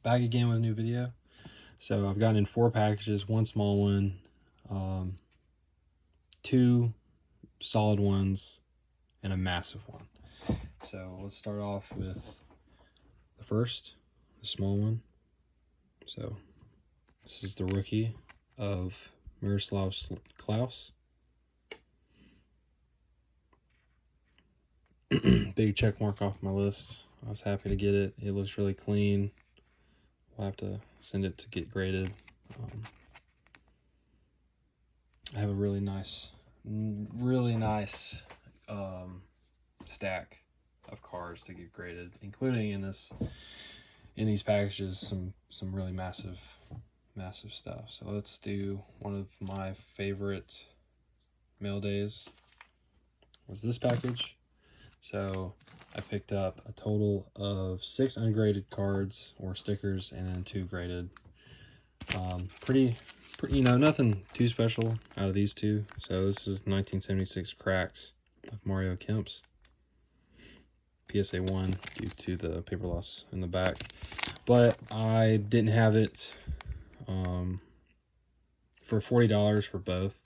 back again with a new video. So I've gotten in 4 packages, 1 small one, 2 solid ones, and a massive one. So let's start off with the first, the small one. So this is the rookie of Miroslav Klaus. Big check mark off my list. I was happy to get it. It looks really clean. We'll have to send it to get graded. I have a really nice stack of cards to get graded, including in these packages some really massive stuff. So let's do one of my favorite mail days was this package. So I picked up a total of 6 ungraded cards or stickers and then 2 graded. Pretty, nothing too special out of these 2. So this is 1976 Cracks of Mario Kemp's. PSA 1 due to the paper loss in the back. But I didn't have it for $40 for both,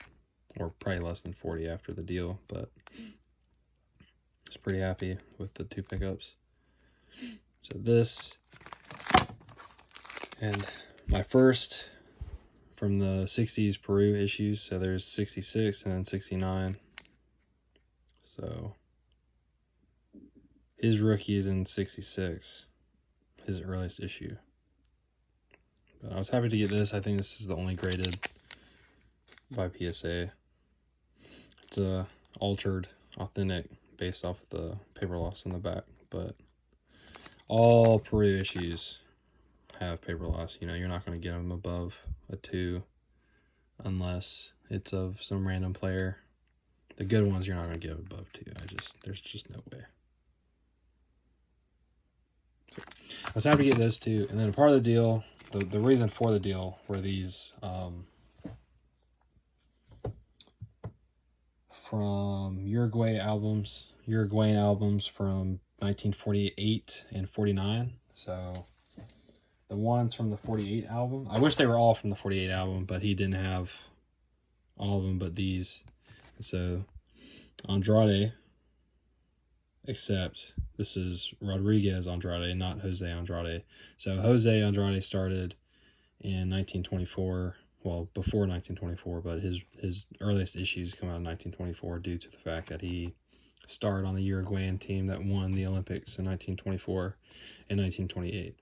or probably less than 40 after the deal, but I was pretty happy with the 2 pickups. So this, and my first from the 60s Peru issues. So there's 66 and then 69. So his rookie is in 66, his earliest issue. But I was happy to get this. I think this is the only graded by PSA. It's a altered, authentic, based off the paper loss in the back. But all Peru issues have paper loss. You know, you're not going to get them above a 2 unless it's of some random player. The good ones you're not going to get above 2. There's just no way. So I was happy to get those 2, and then a part of the deal, the reason for the deal were these from Uruguayan albums from 1948 and 49. So the ones from the 48 album, I wish they were all from the 48 album, but he didn't have all of them but these. So Andrade, except this is Rodriguez Andrade, not Jose Andrade. So Jose Andrade started in 1924, well, before 1924, but his earliest issues come out in 1924 due to the fact that he starred on the Uruguayan team that won the Olympics in 1924 and 1928.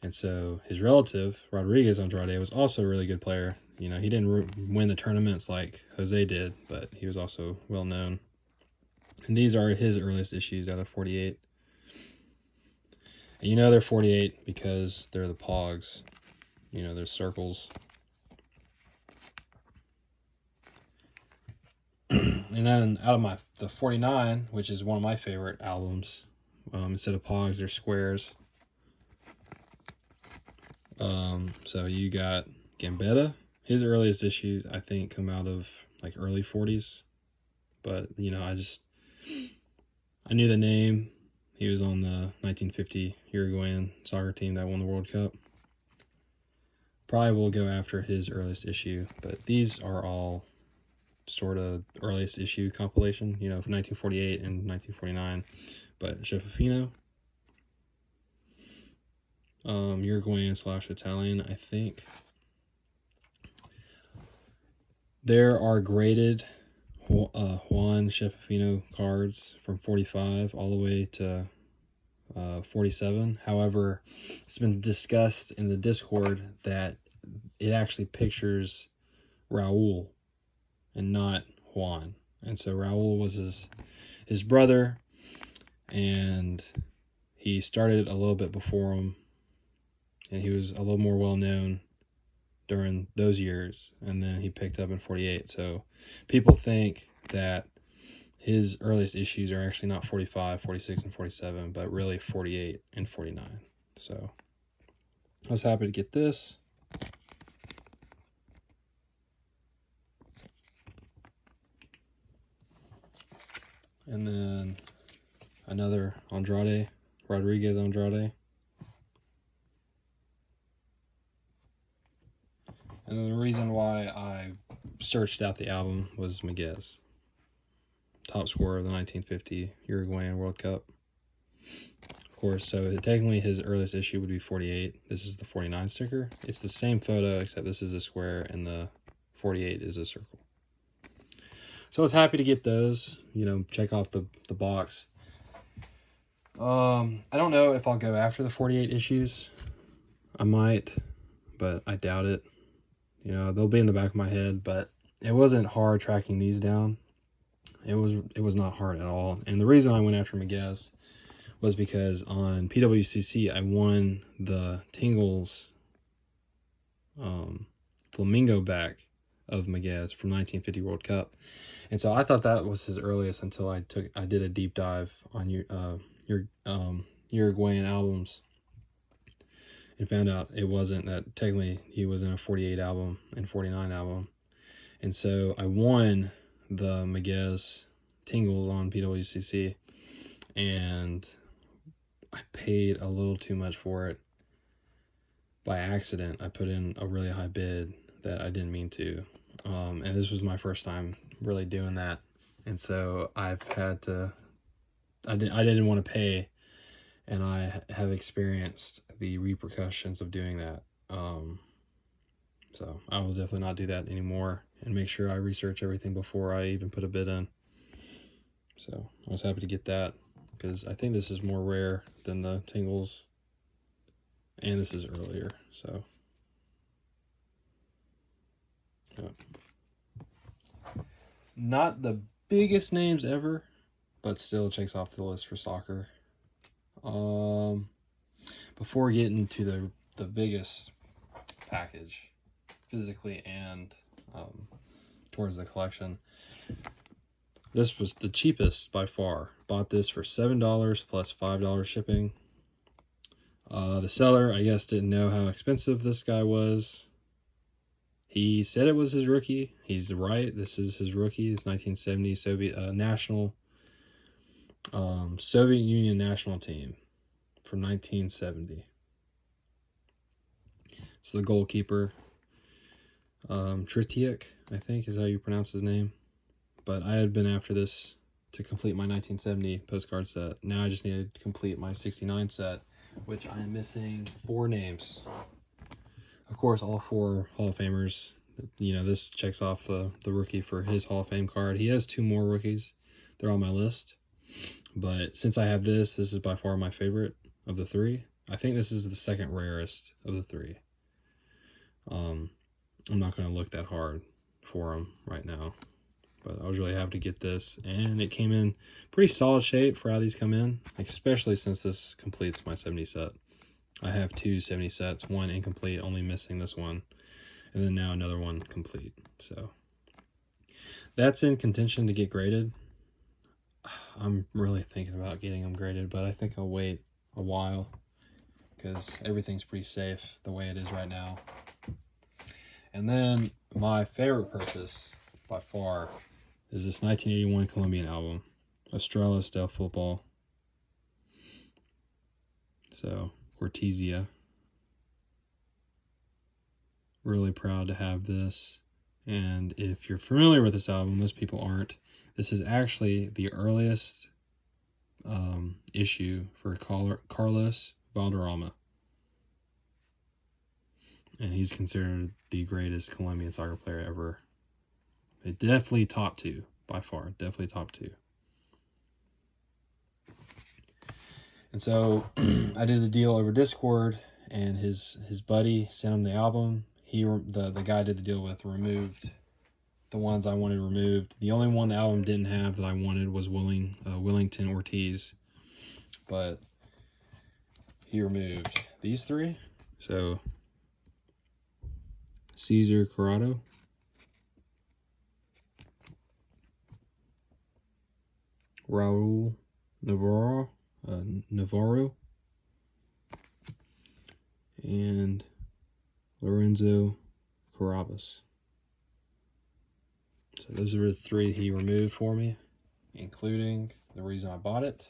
And so his relative, Rodriguez Andrade, was also a really good player. You know, he didn't win the tournaments like Jose did, but he was also well known. And these are his earliest issues out of 48. And you know they're 48 because they're the Pogs. You know, they're circles. And then out of the 49, which is one of my favorite albums, instead of Pogs, they're squares. So you got Gambetta. His earliest issues, I think, come out of like early 40s. But, you know, I knew the name. He was on the 1950 Uruguayan soccer team that won the World Cup. Probably will go after his earliest issue, but these are all sort of earliest issue compilation, you know, from 1948 and 1949. But Schifino, Uruguayan / Italian, I think. There are graded Juan Schifino cards from 45 all the way to 47. However, it's been discussed in the Discord that it actually pictures Raul and not Juan. And so Raul was his brother, and he started a little bit before him, and he was a little more well known during those years, and then he picked up in 48. So people think that his earliest issues are actually not 45, 46, and 47, but really 48 and 49. So I was happy to get this. And then another Rodriguez Andrade. And then the reason why I searched out the album was Miguez, top scorer of the 1950 Uruguayan World Cup. Of course, so technically his earliest issue would be 48. This is the 49 sticker. It's the same photo, except this is a square and the 48 is a circle. So I was happy to get those, you know, check off the box. I don't know if I'll go after the 48 issues. I might, but I doubt it. You know, they'll be in the back of my head, but it wasn't hard tracking these down. It was not hard at all. And the reason I went after Miguez was because on PWCC I won the Tingles flamingo back of Miguez from 1950 World Cup. And so I thought that was his earliest until I did a deep dive on your Uruguayan albums and found out it wasn't, that technically he was in a 48 album and 49 album. And so I won the Miguez Tingles on PWCC, and I paid a little too much for it. By accident, I put in a really high bid that I didn't mean to. And this was my first time really doing that. And so I've had to, I didn't want to pay, and I have experienced the repercussions of doing that. So I will definitely not do that anymore, and make sure I research everything before I even put a bid in. So I was happy to get that, because I think this is more rare than the Tingles, and this is earlier, so yeah. Not the biggest names ever, but still checks off the list for soccer. Before getting to the biggest package, physically and towards the collection, this was the cheapest by far. Bought this for $7 plus $5 shipping. The seller, I guess, didn't know how expensive this guy was. He said it was his rookie. He's right. This is his rookie. It's 1970 Soviet Soviet Union national team from 1970. It's the goalkeeper, Tretiak, I think is how you pronounce his name. But I had been after this to complete my 1970 postcard set. Now I just need to complete my 69 set, which I am missing 4 names. Of course, all 4 Hall of Famers. You know, this checks off the rookie for his Hall of Fame card. He has 2 more rookies. They're on my list. But since I have this is by far my favorite of the 3. I think this is the second rarest of the 3. I'm not going to look that hard for them right now. But I was really happy to get this. And it came in pretty solid shape for how these come in. Especially since this completes my 70 set. I have 2 70 sets, 1 incomplete, only missing this one, and then now another one complete. So that's in contention to get graded. I'm really thinking about getting them graded, but I think I'll wait a while because everything's pretty safe the way it is right now. And then my favorite purchase by far is this 1981 Colombian album, Estrellas del Football. So Cortesia. Really proud to have this. And if you're familiar with this album, most people aren't. This is actually the earliest issue for Carlos Valderrama. And he's considered the greatest Colombian soccer player ever. It definitely top 2, by far. Definitely top 2. And so I did a deal over Discord, and his buddy sent him the album. The guy I did the deal with removed the ones I wanted removed. The only one the album didn't have that I wanted was Willington Ortiz, but he removed these 3. So Cesar Corrado, Raul Navarro, and Lorenzo Carabas. So those are the 3 he removed for me, including the reason I bought it.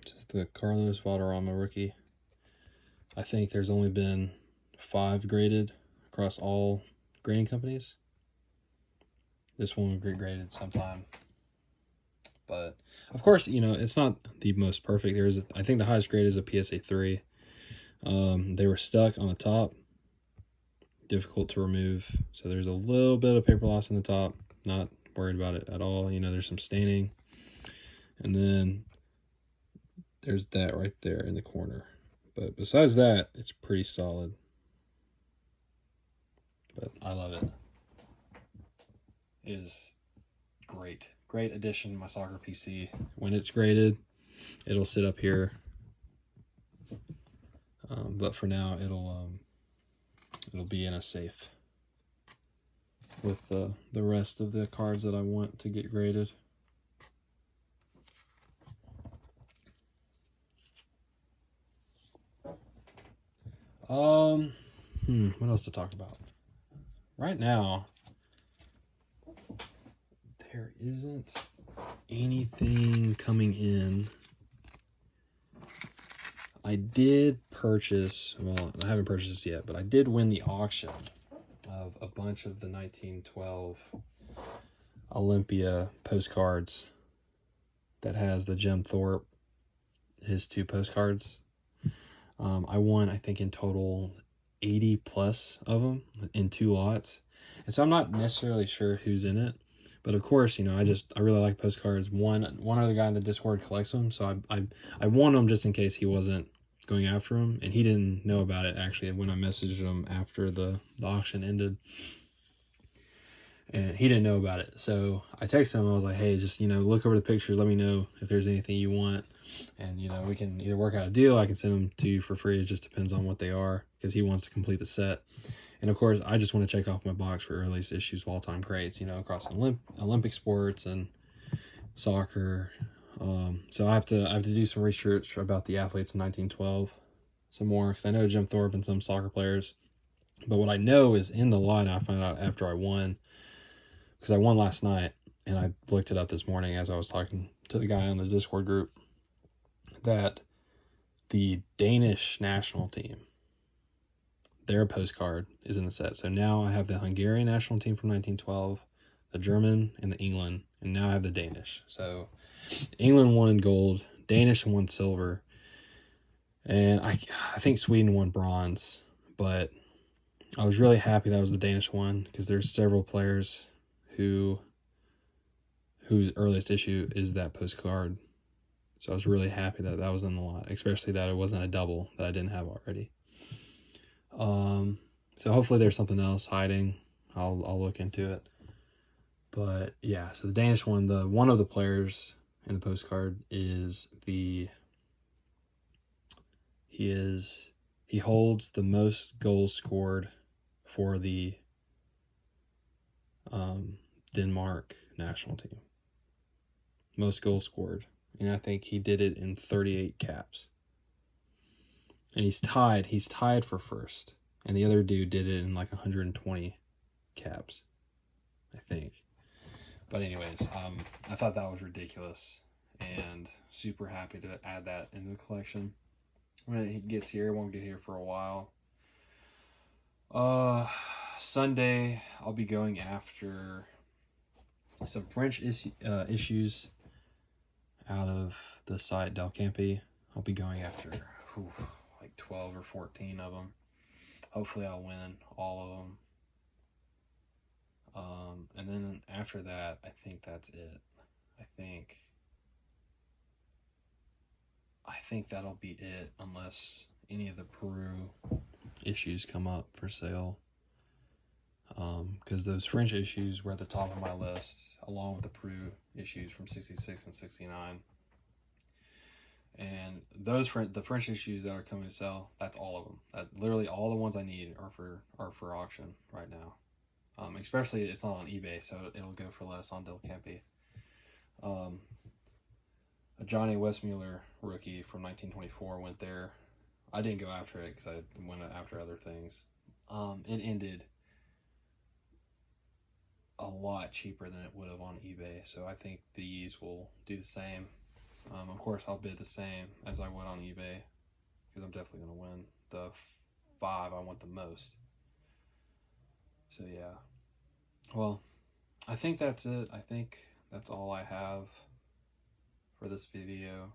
Just the Carlos Valderrama rookie. I think there's only been 5 graded across all grading companies. This one will get graded sometime. But of course, you know, it's not the most perfect. I think the highest grade is a PSA 3. They were stuck on the top, difficult to remove. So there's a little bit of paper loss in the top. Not worried about it at all. You know, there's some staining. And then there's that right there in the corner. But besides that, it's pretty solid. But I love it. It is great. Great addition to my soccer PC. When it's graded, it'll sit up here. But for now, it'll be in a safe with the rest of the cards that I want to get graded. What else to talk about? Right now, there isn't anything coming in. I did purchase, well, I haven't purchased this yet, but I did win the auction of a bunch of the 1912 Olympia postcards that has the Jim Thorpe, his 2 postcards. I won, I think, in total 80 plus of them in 2 lots. And so I'm not necessarily sure who's in it. But of course, you know, I really like postcards. One other guy in the Discord collects them, so I won them just in case he wasn't going after them, and he didn't know about it actually when I messaged him after the auction ended, and he didn't know about it. So I texted him. I was like, hey, just, you know, look over the pictures. Let me know if there's anything you want, and, you know, we can either work out a deal. I can send them to you for free. It just depends on what they are, because he wants to complete the set. And of course, I just want to check off my box for earliest issues of all-time greats, you know, across Olympic sports and soccer. So I have to do some research about the athletes in 1912 some more, because I know Jim Thorpe and some soccer players. But what I know is in the lot, and I found out after I won, because I won last night, and I looked it up this morning as I was talking to the guy on the Discord group, that the Danish national team, their postcard is in the set. So now I have the Hungarian national team from 1912, the German, and the England, and now I have the Danish. So England won gold, Danish won silver, and I think Sweden won bronze. But I was really happy that was the Danish one, because there's several players whose earliest issue is that postcard. So I was really happy that that was in the lot, especially that it wasn't a double that I didn't have already. So hopefully there's something else hiding. I'll look into it. But yeah, so the Danish one, one of the players in the postcard is he holds the most goals scored for the Denmark national team. Most goals scored. And I think he did it in 38 caps. And he's tied for first. And the other dude did it in like 120 caps, I think. But anyways, I thought that was ridiculous, and super happy to add that into the collection. When it gets here, it won't get here for a while. Sunday, I'll be going after some French issues out of the site Del Campi. I'll be going after like 12 or 14 of them. Hopefully I'll win all of them. And then after that, I think that's it. I think that'll be it, unless any of the Peru issues come up for sale. Because those French issues were at the top of my list, along with the Peru issues from 66 and 69. And the French issues that are coming to sell, that's all of them. Literally all the ones I need are for auction right now. Especially it's not on eBay, so it'll go for less on Del Campi. A Johnny Westmuller rookie from 1924 went there. I didn't go after it because I went after other things. It ended a lot cheaper than it would have on eBay, so I think these will do the same. Of course, I'll bid the same as I would on eBay, because I'm definitely going to win the 5 I want the most. So yeah. Well, I think that's it. I think that's all I have for this video.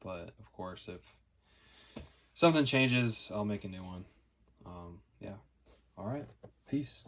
But of course, if something changes, I'll make a new one. Yeah. All right. Peace.